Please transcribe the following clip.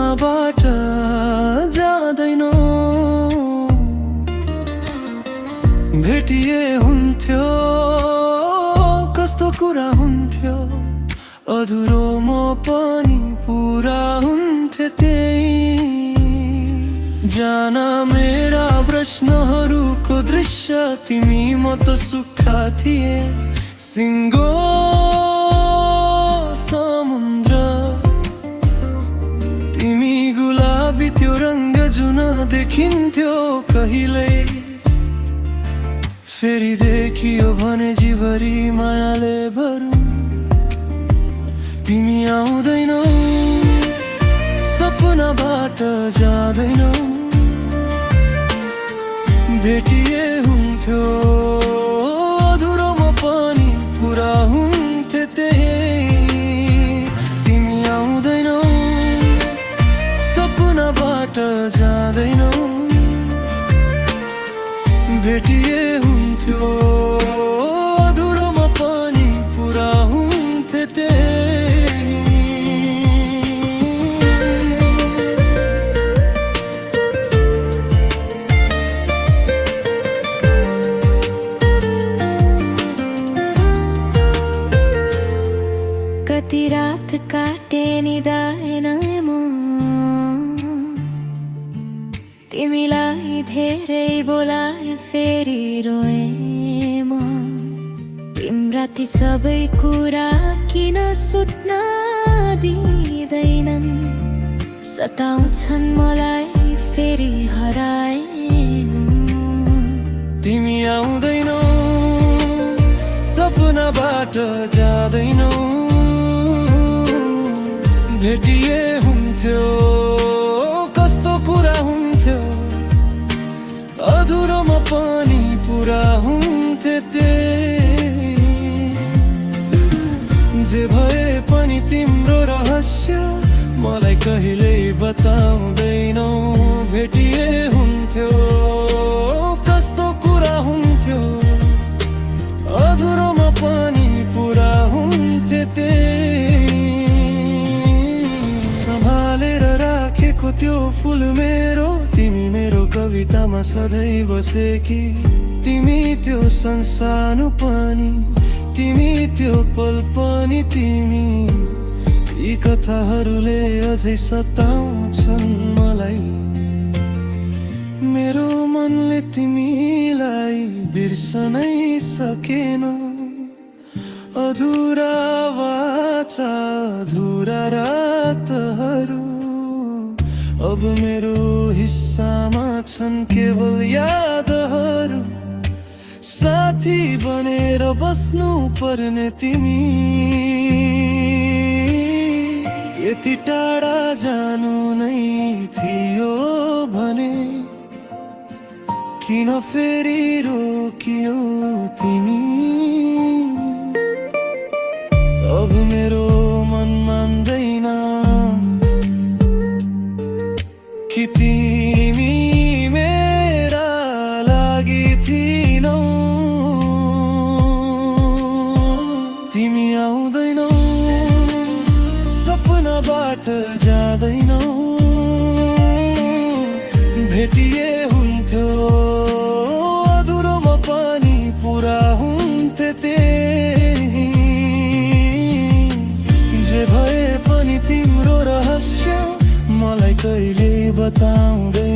सपनाबाट जाँदैनौ, भेटिए हुन्थ्यो कस्तो कुरा हुन्थ्यो, अधुरो म पनि पुरा हुन्थे त्यही। जान मेरा प्रश्नहरूको दृश्य तिमी म त सुक्खा थिए, सिङ्गो समुद्र तिमी गुलाबी त्यो रङ्ग जुन देखिन्थ्यो कहिल्यै, फेरि देखियो भने जीवरी मायाले भरू। तिमी आउँदैनौ, सपनाबाट जाँदैनौ, भेटिए हुन्थ्यो अधुरो म पनि पुरा हुन्थे त्यही। तिमी आउँदैनौ, सपनाबाट जाँदैनौ, भेटिए हुन्थ्यो अधुरो म पनि पुरा हुन्थे त्यही। कति रात काटे निदाएन म तिमीलाई धेरै बोलाए फेरि रोए म। तिम्रा ती सबै कुरा किन सुत्न दिँदैनन्, सताउँछन् मलाई फेरि हराए म। तिमी आउँदैनौ, सपनाबाट जाँदैनौ, भेटिए हुन्थ्यो कस्तो कुरा हुन्थ्यो, अधुरो म पनि पुरा हुन्थे त्यही। जे भए पनि तिम्रो रहस्य मलाई कहिल्यै बताउँदैनौ, भेटिए हुन्थ्यो कस्तो कुरा हुन्थ्यो, अधुरो म पनि पुरा हुन्थे त्यही। सम्हालेर राखेको त्यो फुल मेरो, तिमी मेरो कवितामा सधैँ बसेकी। तिमी त्यो संसानो पनि, तिमी त्यो पल पनि, तिमी यी कथाहरूले अझै सताउँछन् मलाई। मेरो मनले तिमीलाई बिर्सनै सकेन, अधुरा वाचा अधुरा रातहरू अब मेरो हिस्सामा छन् केवल यादहरू। साथी बनेर बस्नु पर्ने तिमी, यति टाढा जानु नै थियो भने किन फेरि रोकियो तिमी। अब मेरो मन मान्दैन कि तिमी मेरा लागि थिनौ। तिमी आउँदैनौ, सपनाबाट जाँदैनौ, भेटिए हुन्थ्यो अधुरो म पनि पुरा हुन्थे त्यही। जे भए पनि तिम्रो रहस्य मलाई कहिले बताउँदै